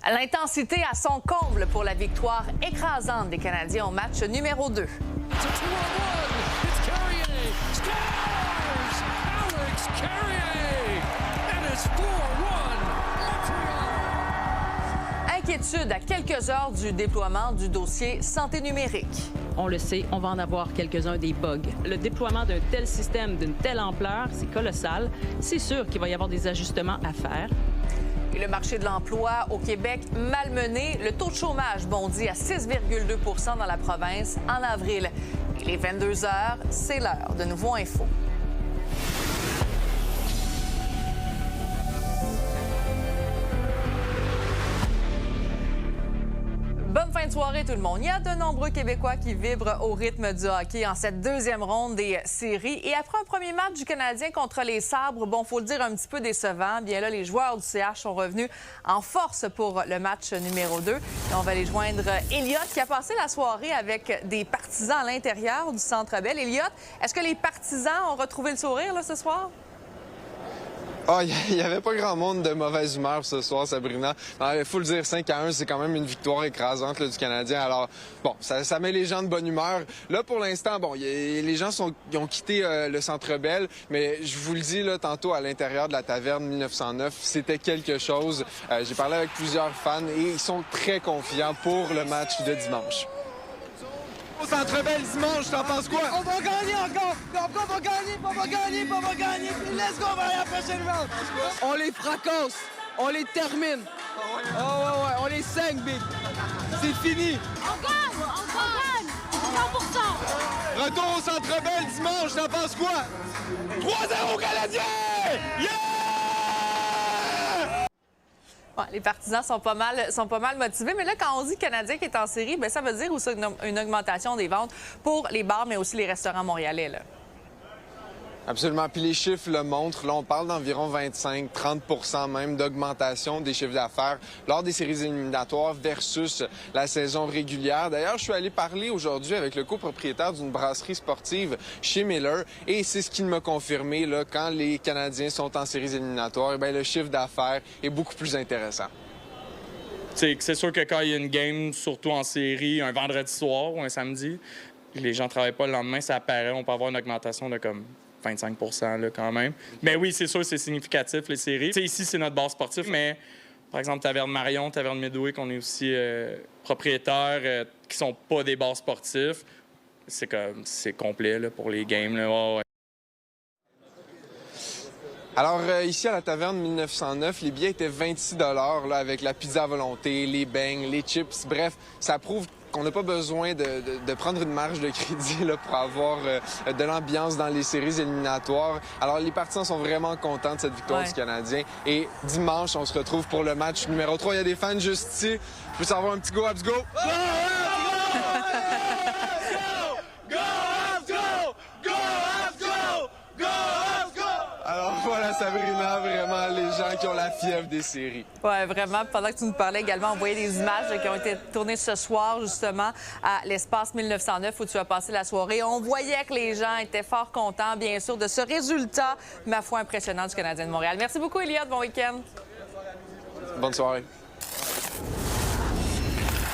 L'intensité à son comble pour la victoire écrasante des Canadiens au match numéro 2. Inquiétude à quelques heures du déploiement du dossier santé numérique. On le sait, on va en avoir quelques-uns des bugs. Le déploiement d'un tel système, d'une telle ampleur, c'est colossal. C'est sûr qu'il va y avoir des ajustements à faire. Et le marché de l'emploi au Québec malmené. Le taux de chômage bondit à 6,2 % dans la province en avril. Il est 22 heures, c'est l'heure de Nouveau Info. Bonne fin de soirée tout le monde. Il y a de nombreux Québécois qui vibrent au rythme du hockey en cette deuxième ronde des séries. Et après un premier match du Canadien contre les Sabres, bon, faut le dire, un petit peu décevant, bien là, les joueurs du CH sont revenus en force pour le match numéro 2. Et on va aller joindre Elliott qui a passé la soirée avec des partisans à l'intérieur du Centre Bell. Elliott, est-ce que les partisans ont retrouvé le sourire là, ce soir? Ah, il n'y avait pas grand monde de mauvaise humeur ce soir, Sabrina. Il faut le dire, 5-1, c'est quand même une victoire écrasante là, du Canadien. Alors, bon, ça met les gens de bonne humeur. Là, pour l'instant, bon, les gens ils ont quitté le Centre Bell, mais je vous le dis, là, tantôt, à l'intérieur de la taverne 1909, c'était quelque chose. J'ai parlé avec plusieurs fans et ils sont très confiants pour le match de dimanche. Au Centre Bell dimanche, t'en penses quoi? On va gagner encore! On va gagner! Puis let's go vers la prochaine round! On les fracasse! On les termine! Ouais, on les saigne, Big! C'est fini! On gagne! 100%! Retour au Centre Bell dimanche, t'en penses quoi? 3-0 Canadiens! Yeah! Ouais, les partisans sont pas mal motivés. Mais là, quand on dit Canadien qui est en série, bien, ça veut dire aussi une augmentation des ventes pour les bars, mais aussi les restaurants montréalais, là. Absolument. Puis les chiffres le montrent. Là, on parle d'environ 25-30 même d'augmentation des chiffres d'affaires lors des séries éliminatoires versus la saison régulière. D'ailleurs, je suis allé parler aujourd'hui avec le copropriétaire d'une brasserie sportive chez Miller et c'est ce qu'il m'a confirmé là, quand les Canadiens sont en séries éliminatoires. Bien, le chiffre d'affaires est beaucoup plus intéressant. C'est sûr que quand il y a une game, surtout en série, un vendredi soir ou un samedi, les gens ne travaillent pas le lendemain, ça apparaît. On peut avoir une augmentation de comme 25 là, quand même. Mais oui, c'est sûr, c'est significatif, les séries. T'sais, ici, c'est notre bar sportif, mais par exemple, Taverne Marion, Taverne Midway, qu'on est aussi propriétaires, qui sont pas des bars sportifs, c'est complet là, pour les games. Là. Oh, ouais. Alors, ici, à la Taverne 1909, les billets étaient 26 là, avec la pizza à volonté, les beignes, les chips. Bref, ça prouve qu'on n'a pas besoin de prendre une marge de crédit là, pour avoir de l'ambiance dans les séries éliminatoires. Alors, les partisans sont vraiment contents de cette victoire du Canadien. Et dimanche, on se retrouve pour le match numéro 3. Il y a des fans juste ici. Je peux savoir un petit go, Habs, go! Alors voilà, Sabrina, vraiment les gens qui ont la fièvre des séries. Oui, vraiment. Pendant que tu nous parlais également, on voyait des images qui ont été tournées ce soir, justement, à l'espace 1909 où tu as passé la soirée. On voyait que les gens étaient fort contents, bien sûr, de ce résultat, ma foi, impressionnant du Canadien de Montréal. Merci beaucoup, Elliott. Bon week-end. Bonne soirée.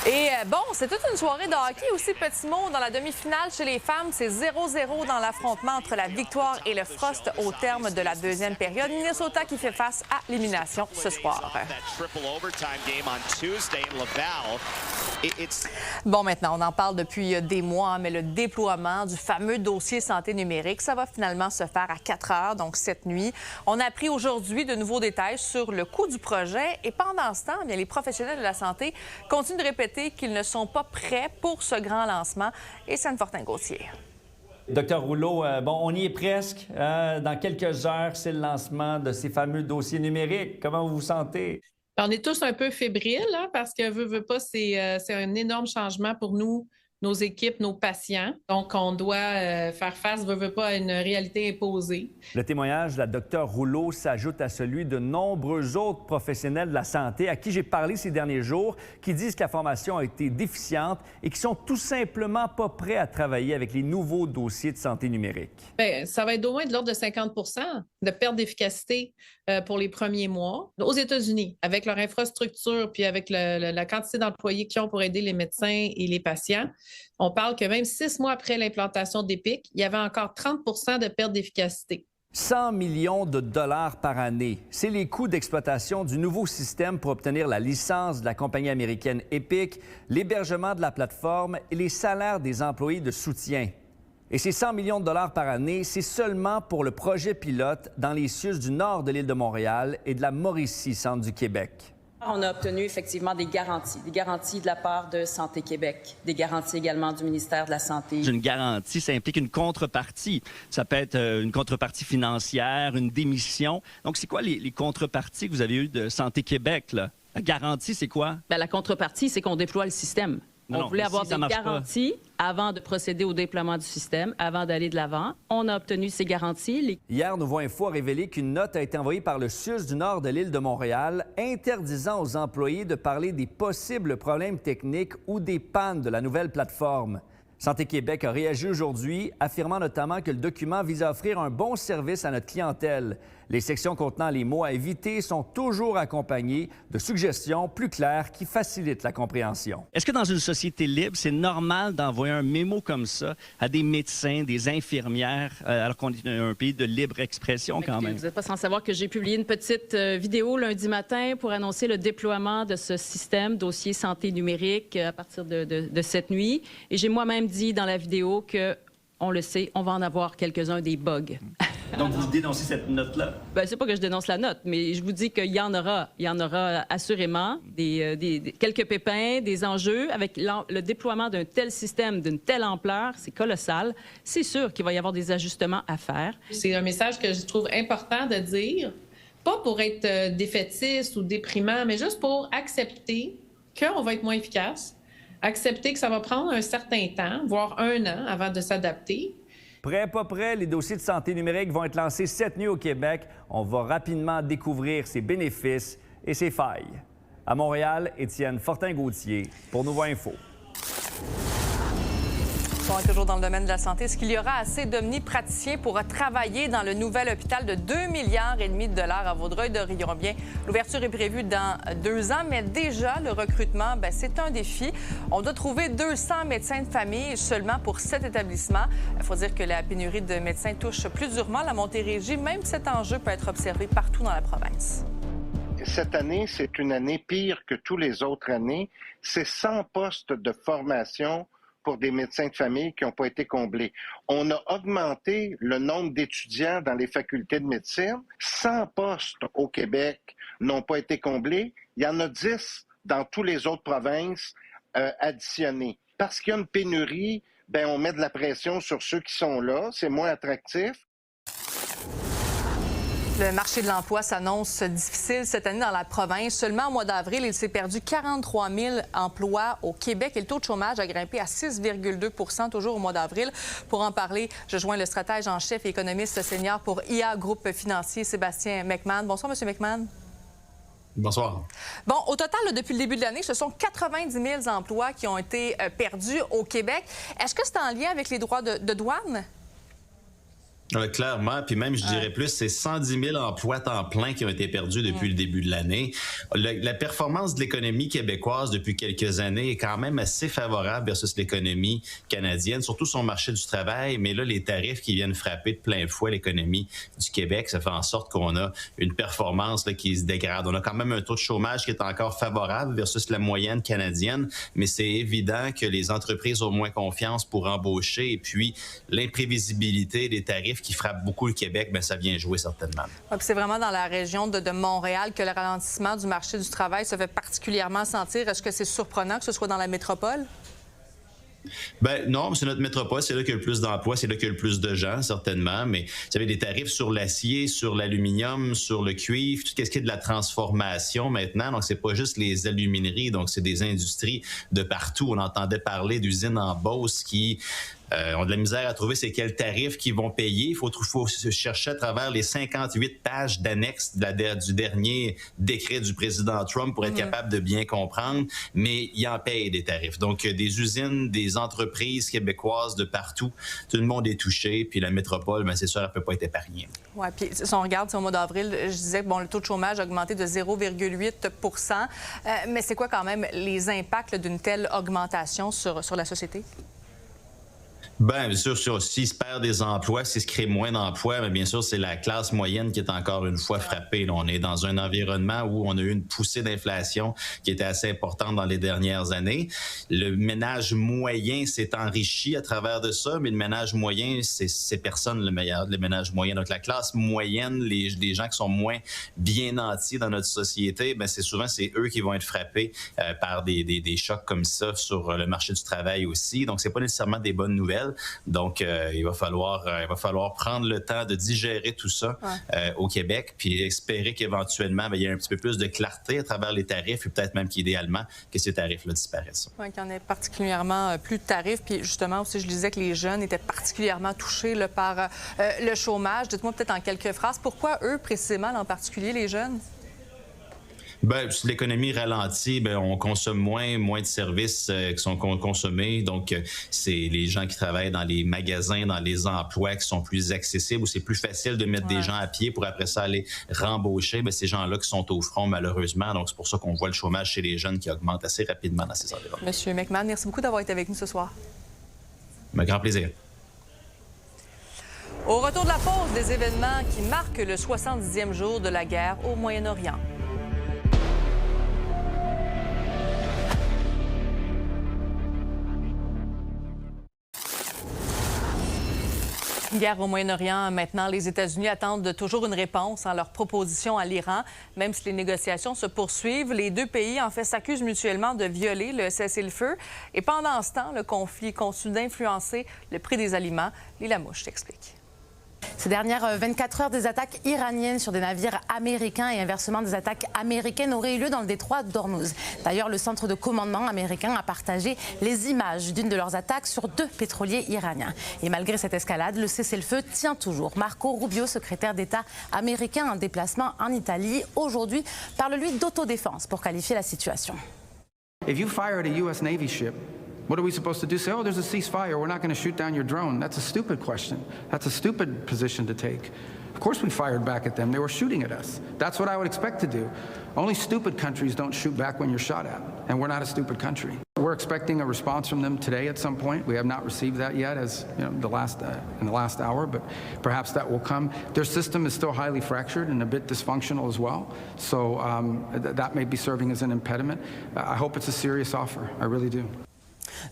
Et bon, c'est toute une soirée de hockey aussi. Petit mot, dans la demi-finale chez les femmes, c'est 0-0 dans l'affrontement entre la Victoire et le Frost au terme de la deuxième période. Minnesota qui fait face à l'élimination ce soir. Bon, maintenant, on en parle depuis des mois, mais le déploiement du fameux dossier santé numérique, ça va finalement se faire à 4 heures, donc cette nuit. On a appris aujourd'hui de nouveaux détails sur le coût du projet et pendant ce temps, bien, les professionnels de la santé continuent de répéter qu'ils ne sont pas prêts pour ce grand lancement. Et c'est Fortin-Gauthier. Docteur Rouleau, bon, on y est presque. Dans quelques heures, c'est le lancement de ces fameux dossiers numériques. Comment vous vous sentez? On est tous un peu fébriles, hein, parce que veut pas, c'est un énorme changement pour nous nos équipes, nos patients. Donc, on doit faire face, veut pas, à une réalité imposée. Le témoignage de la Dr Rouleau s'ajoute à celui de nombreux autres professionnels de la santé à qui j'ai parlé ces derniers jours, qui disent que la formation a été déficiente et qui sont tout simplement pas prêts à travailler avec les nouveaux dossiers de santé numérique. Bien, ça va être au moins de l'ordre de 50 de perte d'efficacité pour les premiers mois. Aux États-Unis, avec leur infrastructure puis avec la quantité d'employés qu'ils ont pour aider les médecins et les patients, on parle que même 6 mois après l'implantation d'Epic, il y avait encore 30 de perte d'efficacité. 100 millions de dollars par année, c'est les coûts d'exploitation du nouveau système pour obtenir la licence de la compagnie américaine Epic, l'hébergement de la plateforme et les salaires des employés de soutien. Et ces 100 millions de dollars par année, c'est seulement pour le projet pilote dans les CIUS du nord de l'île de Montréal et de la Mauricie, centre du Québec. On a obtenu effectivement des garanties de la part de Santé Québec, des garanties également du ministère de la Santé. Une garantie, ça implique une contrepartie. Ça peut être une contrepartie financière, une démission. Donc, c'est quoi les contreparties que vous avez eues de Santé Québec, là? La garantie, c'est quoi? Bien, la contrepartie, c'est qu'on déploie le système. On voulait avoir des garanties avant de procéder au déploiement du système, avant d'aller de l'avant. On a obtenu ces garanties. Hier, Nouveau Info a révélé qu'une note a été envoyée par le CIUS du nord de l'île de Montréal interdisant aux employés de parler des possibles problèmes techniques ou des pannes de la nouvelle plateforme. Santé Québec a réagi aujourd'hui, affirmant notamment que le document vise à offrir un bon service à notre clientèle. Les sections contenant les mots à éviter sont toujours accompagnées de suggestions plus claires qui facilitent la compréhension. Est-ce que dans une société libre, c'est normal d'envoyer un mémo comme ça à des médecins, des infirmières, alors qu'on est un pays de libre expression quand même? Vous n'êtes pas sans savoir que j'ai publié une petite vidéo lundi matin pour annoncer le déploiement de ce système dossier santé numérique à partir de cette nuit. Et j'ai moi-même dit dans la vidéo que, on le sait, on va en avoir quelques-uns des bugs. Donc, vous dénoncez cette note-là? Bien, c'est pas que je dénonce la note, mais je vous dis qu'il y en aura. Il y en aura assurément quelques pépins, des enjeux. Avec le déploiement d'un tel système, d'une telle ampleur, c'est colossal. C'est sûr qu'il va y avoir des ajustements à faire. C'est un message que je trouve important de dire, pas pour être défaitiste ou déprimant, mais juste pour accepter qu'on va être moins efficace, accepter que ça va prendre un certain temps, voire 1 an avant de s'adapter. Prêt, pas prêt, les dossiers de santé numérique vont être lancés cette nuit au Québec. On va rapidement découvrir ses bénéfices et ses failles. À Montréal, Étienne Fortin-Gauthier pour Nouveau Info. On est toujours dans le domaine de la santé. Est-ce qu'il y aura assez d'omnipraticiens pour travailler dans le nouvel hôpital de 2,5 milliards de dollars à Vaudreuil-Dorion? Bien, l'ouverture est prévue dans 2 ans, mais déjà, le recrutement, c'est un défi. On doit trouver 200 médecins de famille seulement pour cet établissement. Il faut dire que la pénurie de médecins touche plus durement la Montérégie. Même cet enjeu peut être observé partout dans la province. Cette année, c'est une année pire que toutes les autres années. C'est 100 postes de formation pour des médecins de famille qui n'ont pas été comblés. On a augmenté le nombre d'étudiants dans les facultés de médecine. 100 postes au Québec n'ont pas été comblés. Il y en a 10 dans toutes les autres provinces additionnés. Parce qu'il y a une pénurie, on met de la pression sur ceux qui sont là. C'est moins attractif. Le marché de l'emploi s'annonce difficile cette année dans la province. Seulement au mois d'avril, il s'est perdu 43 000 emplois au Québec et le taux de chômage a grimpé à 6,2 toujours au mois d'avril. Pour en parler, je joins le stratège en chef et économiste senior pour IA Groupe Financier, Sébastien McMahon. Bonsoir, M. McMahon. Bonsoir. Bon, au total, depuis le début de l'année, ce sont 90 000 emplois qui ont été perdus au Québec. Est-ce que c'est en lien avec les droits de douane? Clairement, puis même, je dirais plus, c'est 110 000 emplois temps plein qui ont été perdus depuis le début de l'année. La performance de l'économie québécoise depuis quelques années est quand même assez favorable versus l'économie canadienne, surtout son marché du travail. Mais là, les tarifs qui viennent frapper de plein fouet l'économie du Québec, ça fait en sorte qu'on a une performance qui se dégrade. On a quand même un taux de chômage qui est encore favorable versus la moyenne canadienne, mais c'est évident que les entreprises ont moins confiance pour embaucher et puis l'imprévisibilité des tarifs qui frappe beaucoup le Québec, ça vient jouer certainement. C'est vraiment dans la région de Montréal que le ralentissement du marché du travail se fait particulièrement sentir. Est-ce que c'est surprenant que ce soit dans la métropole? Ben non, c'est notre métropole, c'est là qu'il y a le plus d'emplois, c'est là qu'il y a le plus de gens, certainement. Mais vous savez, des tarifs sur l'acier, sur l'aluminium, sur le cuivre, tout ce qui est de la transformation maintenant. Donc, c'est pas juste les alumineries, donc c'est des industries de partout. On entendait parler d'usines en Beauce qui ont de la misère à trouver c'est quels tarifs qu'ils vont payer. Il faut chercher à travers les 58 pages d'annexes du dernier décret du président Trump pour être capable de bien comprendre, mais il en paye des tarifs. Donc, des usines, des entreprises québécoises de partout, tout le monde est touché, puis la métropole, bien, c'est sûr, elle ne peut pas être épargnée. Oui, puis si on regarde, au mois d'avril, je disais que le taux de chômage a augmenté de 0,8 %. Mais c'est quoi quand même les impacts d'une telle augmentation sur la société? Bien sûr, s'il se perd des emplois, s'il se crée moins d'emplois, mais bien sûr, c'est la classe moyenne qui est encore une fois frappée. Là, on est dans un environnement où on a eu une poussée d'inflation qui était assez importante dans les dernières années. Le ménage moyen s'est enrichi à travers de ça, mais le ménage moyen, c'est personne le meilleur, le ménage moyen. Donc, la classe moyenne, les gens qui sont moins bien nantis dans notre société, bien, c'est eux qui vont être frappés par des chocs comme ça sur le marché du travail aussi. Donc, c'est pas nécessairement des bonnes nouvelles. Donc, il va falloir prendre le temps de digérer tout ça au Québec, puis espérer qu'éventuellement, il y ait un petit peu plus de clarté à travers les tarifs, et peut-être même qu'idéalement, que ces tarifs-là disparaissent. Oui, qu'il y en ait particulièrement plus de tarifs. Puis justement, aussi, je disais que les jeunes étaient particulièrement touchés par le chômage. Dites-moi peut-être en quelques phrases, pourquoi eux, précisément, en particulier les jeunes? Bien, si l'économie ralentit, bien, on consomme moins de services qui sont consommés. Donc, c'est les gens qui travaillent dans les magasins, dans les emplois qui sont plus accessibles, où c'est plus facile de mettre des gens à pied pour après ça aller rembaucher. Bien, ces gens-là qui sont au front, malheureusement. Donc, c'est pour ça qu'on voit le chômage chez les jeunes qui augmente assez rapidement dans ces environnements. Monsieur McMahon, merci beaucoup d'avoir été avec nous ce soir. Un grand plaisir. Au retour de la pause, des événements qui marquent le 70e jour de la guerre au Moyen-Orient. Guerre au Moyen-Orient. Maintenant, les États-Unis attendent toujours une réponse à leur proposition à l'Iran. Même si les négociations se poursuivent, les deux pays, en fait, s'accusent mutuellement de violer le cessez-le-feu. Et pendant ce temps, le conflit continue d'influencer le prix des aliments. Lila Mouche t'explique. Ces dernières 24 heures, des attaques iraniennes sur des navires américains et inversement des attaques américaines auraient eu lieu dans le détroit d'Ormuz. D'ailleurs, le centre de commandement américain a partagé les images d'une de leurs attaques sur 2 pétroliers iraniens. Et malgré cette escalade, le cessez-le-feu tient toujours. Marco Rubio, secrétaire d'État américain en déplacement en Italie, aujourd'hui parle lui d'autodéfense pour qualifier la situation. If you fired a US Navy ship, what are we supposed to do? Say, oh, there's a ceasefire, we're not going to shoot down your drone. That's a stupid question. That's a stupid position to take. Of course we fired back at them. They were shooting at us. That's what I would expect to do. Only stupid countries don't shoot back when you're shot at, and we're not a stupid country. We're expecting a response from them today at some point. We have not received that yet, as you know, in the last hour, but perhaps that will come. Their system is still highly fractured and a bit dysfunctional as well, so that may be serving as an impediment. I hope it's a serious offer. I really do.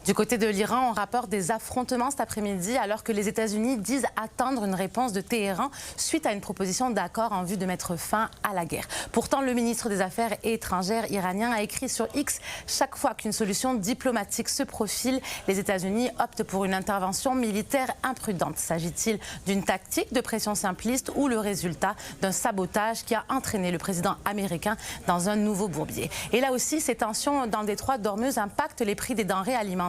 Du côté de l'Iran, on rapporte des affrontements cet après-midi alors que les États-Unis disent attendre une réponse de Téhéran suite à une proposition d'accord en vue de mettre fin à la guerre. Pourtant, le ministre des Affaires étrangères iranien a écrit sur X « Chaque fois qu'une solution diplomatique se profile, les États-Unis optent pour une intervention militaire imprudente. S'agit-il d'une tactique de pression simpliste ou le résultat d'un sabotage qui a entraîné le président américain dans un nouveau bourbier ?» Et là aussi, ces tensions dans le détroit d'Ormuz impactent les prix des denrées alimentaires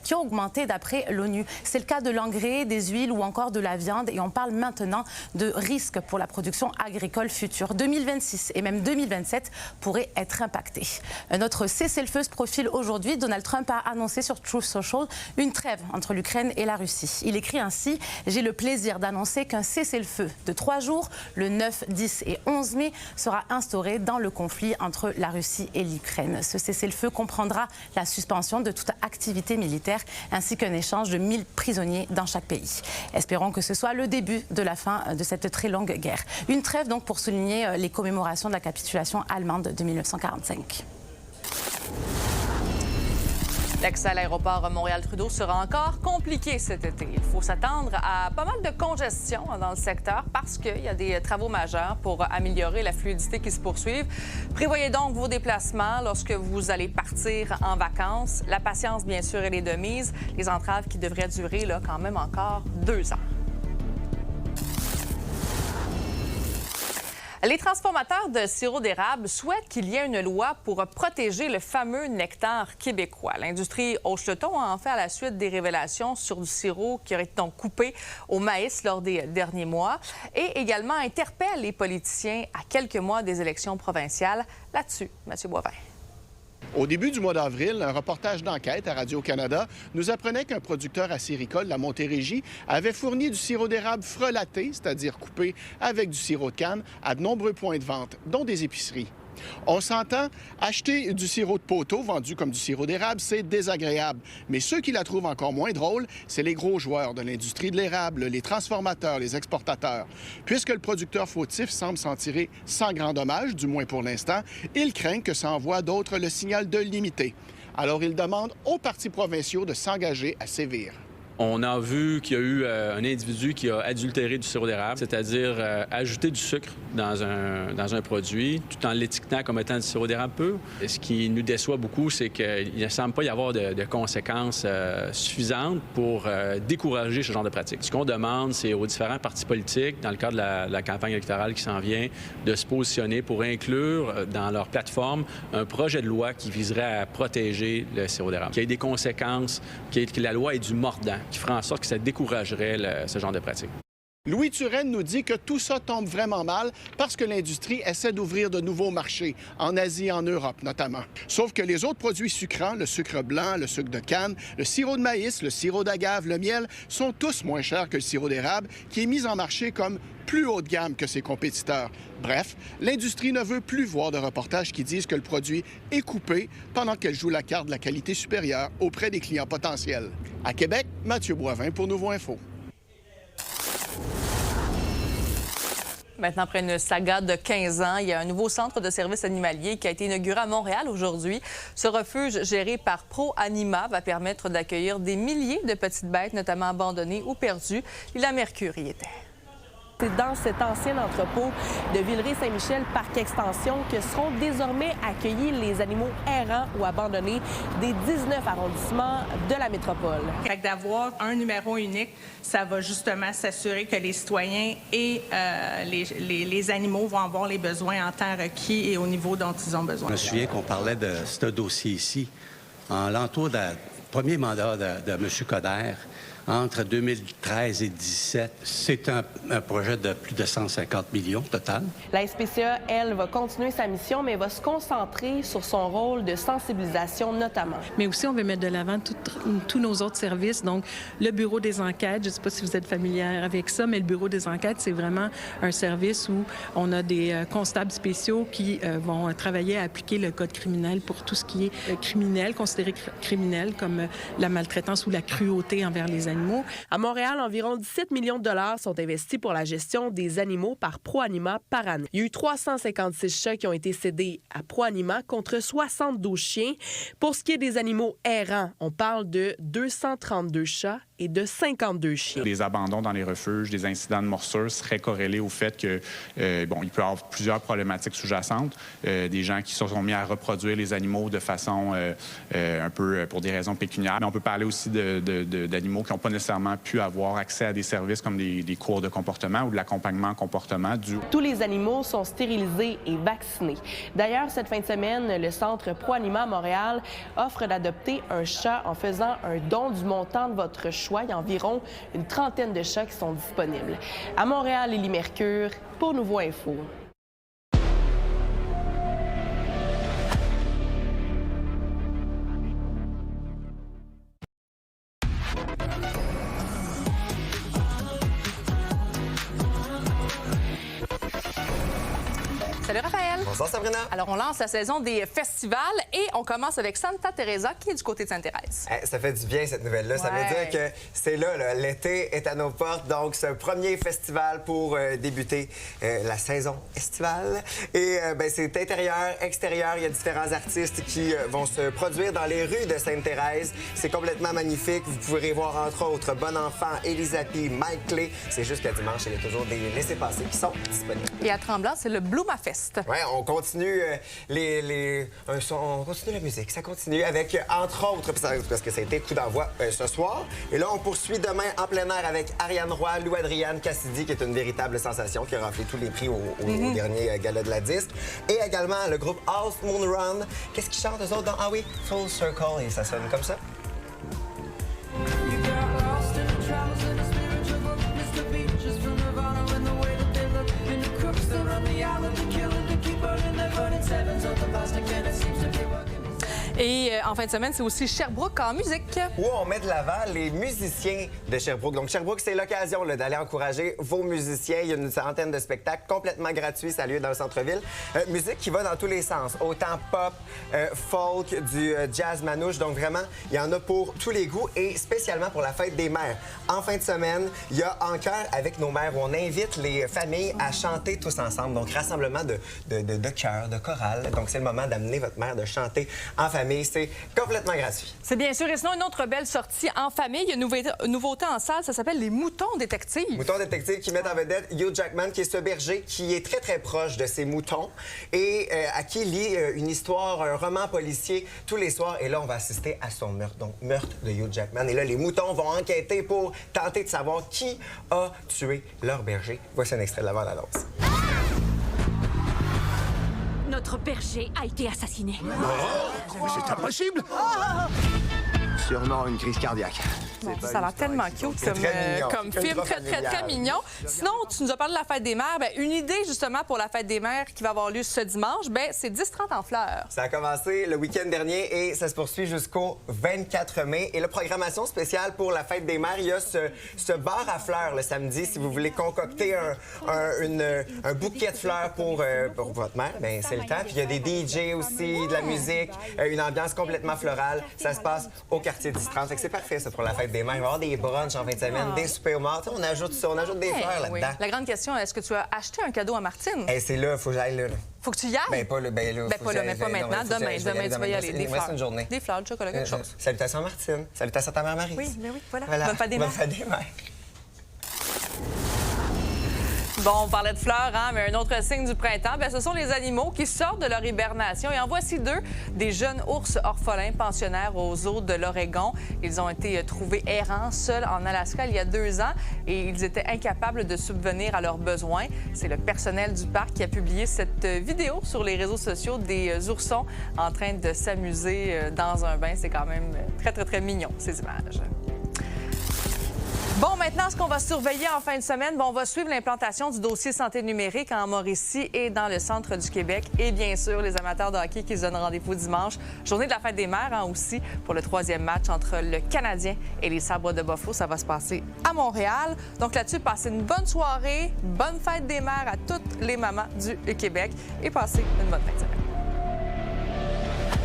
qui ont augmenté d'après l'ONU. C'est le cas de l'engrais, des huiles ou encore de la viande et on parle maintenant de risques pour la production agricole future. 2026 et même 2027 pourraient être impactés. Un autre cessez-le-feu se profile aujourd'hui. Donald Trump a annoncé sur Truth Social une trêve entre l'Ukraine et la Russie. Il écrit ainsi « J'ai le plaisir d'annoncer qu'un cessez-le-feu de 3 jours, le 9, 10 et 11 mai, sera instauré dans le conflit entre la Russie et l'Ukraine. Ce cessez-le-feu comprendra la suspension de toute activité militaire ainsi qu'un échange de 1000 prisonniers dans chaque pays. Espérons que ce soit le début de la fin de cette très longue guerre. Une trêve donc pour souligner les commémorations de la capitulation allemande de 1945. L'accès à l'aéroport Montréal-Trudeau sera encore compliqué cet été. Il faut s'attendre à pas mal de congestion dans le secteur parce qu'il y a des travaux majeurs pour améliorer la fluidité qui se poursuivent. Prévoyez donc vos déplacements lorsque vous allez partir en vacances. La patience, bien sûr, elle est de mise. Les entraves qui devraient durer là, quand même encore 2 ans. Les transformateurs de sirop d'érable souhaitent qu'il y ait une loi pour protéger le fameux nectar québécois. L'industrie hoche le ton en fait à la suite des révélations sur du sirop qui aurait été donc coupé au maïs lors des derniers mois et également interpelle les politiciens à quelques mois des élections provinciales. Là-dessus, Mathieu Boivin. Au début du mois d'avril, un reportage d'enquête à Radio-Canada nous apprenait qu'un producteur acéricole, la Montérégie, avait fourni du sirop d'érable frelaté, c'est-à-dire coupé avec du sirop de canne, à de nombreux points de vente, dont des épiceries. On s'entend, acheter du sirop de poteau vendu comme du sirop d'érable, c'est désagréable. Mais ceux qui la trouvent encore moins drôle, c'est les gros joueurs de l'industrie de l'érable, les transformateurs, les exportateurs. Puisque le producteur fautif semble s'en tirer sans grand dommage, du moins pour l'instant, ils craignent que ça envoie d'autres le signal de limiter. Alors ils demandent aux partis provinciaux de s'engager à sévir. On a vu qu'il y a eu un individu qui a adultéré du sirop d'érable, c'est-à-dire ajouter du sucre dans un produit tout en l'étiquetant comme étant du sirop d'érable pur. Et ce qui nous déçoit beaucoup, c'est qu'il ne semble pas y avoir de conséquences suffisantes pour décourager ce genre de pratique. Ce qu'on demande, c'est aux différents partis politiques, dans le cadre de la campagne électorale qui s'en vient, de se positionner pour inclure dans leur plateforme un projet de loi qui viserait à protéger le sirop d'érable, qu'il y ait des conséquences, que la loi ait du mordant, qui fera en sorte que ça découragerait ce genre de pratique. Louis Turenne nous dit que tout ça tombe vraiment mal parce que l'industrie essaie d'ouvrir de nouveaux marchés, en Asie et en Europe notamment. Sauf que les autres produits sucrants, le sucre blanc, le sucre de canne, le sirop de maïs, le sirop d'agave, le miel, sont tous moins chers que le sirop d'érable qui est mis en marché comme plus haut de gamme que ses compétiteurs. Bref, l'industrie ne veut plus voir de reportages qui disent que le produit est coupé pendant qu'elle joue la carte de la qualité supérieure auprès des clients potentiels. À Québec, Mathieu Boivin pour Nouveau Info. Maintenant, après une saga de 15 ans, il y a un nouveau centre de services animaliers qui a été inauguré à Montréal aujourd'hui. Ce refuge géré par ProAnima va permettre d'accueillir des milliers de petites bêtes, notamment abandonnées ou perdues. Lila Mercure y était. C'est dans cet ancien entrepôt de Villeray-Saint-Michel, parc extension, que seront désormais accueillis les animaux errants ou abandonnés des 19 arrondissements de la métropole. D'avoir un numéro unique, ça va justement s'assurer que les citoyens et les animaux vont avoir les besoins en temps requis et au niveau dont ils ont besoin. Je me souviens qu'on parlait de ce dossier ici en l'entour du premier mandat de M. Coderre. Entre 2013 et 2017, c'est un projet de plus de 150 millions total. La SPCA, elle, va continuer sa mission, mais va se concentrer sur son rôle de sensibilisation notamment. Mais aussi, on veut mettre de l'avant tous nos autres services. Donc, le bureau des enquêtes, je ne sais pas si vous êtes familière avec ça, mais le bureau des enquêtes, c'est vraiment un service où on a des constables spéciaux qui vont travailler à appliquer le code criminel pour tout ce qui est criminel, considéré criminel, comme la maltraitance ou la cruauté envers les animaux. À Montréal, environ 17 millions de dollars sont investis pour la gestion des animaux par ProAnima par année. Il y a eu 356 chats qui ont été cédés à ProAnima contre 72 chiens. Pour ce qui est des animaux errants, on parle de 232 chats et de 52 chiens. Des abandons dans les refuges, des incidents de morsure seraient corrélés au fait que, il peut y avoir plusieurs problématiques sous-jacentes. Des gens qui se sont mis à reproduire les animaux de façon un peu pour des raisons pécuniaires. Mais on peut parler aussi d'animaux qui n'ont pas nécessairement pu avoir accès à des services comme des cours de comportement ou de l'accompagnement en comportement. Tous les animaux sont stérilisés et vaccinés. D'ailleurs, cette fin de semaine, le centre ProAnima à Montréal offre d'adopter un chat en faisant un don du montant de votre choix. Il y a environ une trentaine de chats qui sont disponibles. À Montréal, Lily Mercure pour Nouveau Info. Salut Raphaël. Bonsoir Sabrina. Alors, on lance la saison des festivals et on commence avec Santa Teresa qui est du côté de Sainte-Thérèse. Ça fait du bien cette nouvelle-là. Ça veut dire que c'est là, l'été est à nos portes. Donc, c'est un premier festival pour débuter la saison estivale. Et c'est intérieur, extérieur. Il y a différents artistes qui vont se produire dans les rues de Sainte-Thérèse. C'est complètement magnifique. Vous pourrez voir entre autres Bon Enfant, Elisapie, Mike Clay. C'est jusqu'à dimanche. Il y a toujours des laissez-passer qui sont disponibles. Et à Tremblant, c'est le Bloomafest. Oui, on continue on continue la musique. Ça continue avec, entre autres, parce que ça a été coup d'envoi ce soir. Et là, on poursuit demain en plein air avec Ariane Roy, Lou-Adrienne Cassidy, qui est une véritable sensation, qui a raflé tous les prix au dernier gala de la disque. Et également le groupe Half Moon Run. Qu'est-ce qu'ils chantent, eux autres? Ah oui, Full Circle, et ça sonne comme ça. Et en fin de semaine, c'est aussi Sherbrooke en musique. Où on met de l'avant les musiciens de Sherbrooke. Donc, Sherbrooke, c'est l'occasion d'aller encourager vos musiciens. Il y a une centaine de spectacles complètement gratuits. Ça a lieu dans le centre-ville. Musique qui va dans tous les sens. Autant pop, folk, du jazz manouche. Donc, vraiment, il y en a pour tous les goûts et spécialement pour la fête des mères. En fin de semaine, il y a En cœur avec nos mères où on invite les familles à chanter tous ensemble. Donc, rassemblement de chœurs, de chorales. Donc, c'est le moment d'amener votre mère de chanter en famille. C'est complètement gratuit. C'est bien sûr. Et sinon, une autre belle sortie en famille. Il y a une nouveauté en salle. Ça s'appelle les Moutons détectives. Moutons détectives qui mettent en vedette Hugh Jackman, qui est ce berger qui est très, très proche de ses moutons et à qui lit une histoire, un roman policier tous les soirs. Et là, on va assister à son meurtre. Donc, meurtre de Hugh Jackman. Et là, les moutons vont enquêter pour tenter de savoir qui a tué leur berger. Voici un extrait de la bande-annonce. Notre berger a été assassiné. Oh, c'est impossible! Sûrement une crise cardiaque. Bon, ça a l'air tellement cute comme film, très mignon. Sinon, tu nous as parlé de la fête des mères. Une idée, justement, pour la fête des mères qui va avoir lieu ce dimanche, c'est 10-30 en fleurs. Ça a commencé le week-end dernier et ça se poursuit jusqu'au 24 mai. Et la programmation spéciale pour la fête des mères, il y a ce bar à fleurs le samedi. Si vous voulez concocter un bouquet de fleurs pour votre mère, c'est le temps. Puis il y a des DJ aussi, de la musique, une ambiance complètement florale. Ça se passe au quartier 10-30. Fait que c'est parfait, ça, pour la fête des mères. Il va y avoir des brunchs en fin de semaine, des soupers au mort. On ajoute des fleurs là-dedans. Oui. La grande question, est-ce que tu as acheté un cadeau à Martine? C'est là, il faut que j'aille là. Faut que tu y ailles? Pas là. Pas là, mais pas maintenant. Demain, tu vas y aller. Des fleurs. Une journée. Des fleurs, du chocolat, quelque chose. Salutations Martine. Salutations à ta mère Marie. Oui, voilà. Bonne fête des mères. Bonne fête des mères. Bon, on parlait de fleurs, mais un autre signe du printemps, ce sont les animaux qui sortent de leur hibernation. Et en voici deux, des jeunes ours orphelins pensionnaires aux zoo de l'Oregon. Ils ont été trouvés errants, seuls en Alaska il y a 2 ans et ils étaient incapables de subvenir à leurs besoins. C'est le personnel du parc qui a publié cette vidéo sur les réseaux sociaux des oursons en train de s'amuser dans un bain. C'est quand même très mignon, ces images. Bon, maintenant, ce qu'on va surveiller en fin de semaine, on va suivre l'implantation du dossier santé numérique en Mauricie et dans le centre du Québec. Et bien sûr, les amateurs de hockey qui se donnent rendez-vous dimanche. Journée de la fête des mères aussi pour le 3e match entre le Canadien et les Sabres de Buffalo. Ça va se passer à Montréal. Donc là-dessus, passez une bonne soirée, bonne fête des mères à toutes les mamans du Québec et passez une bonne fin de semaine.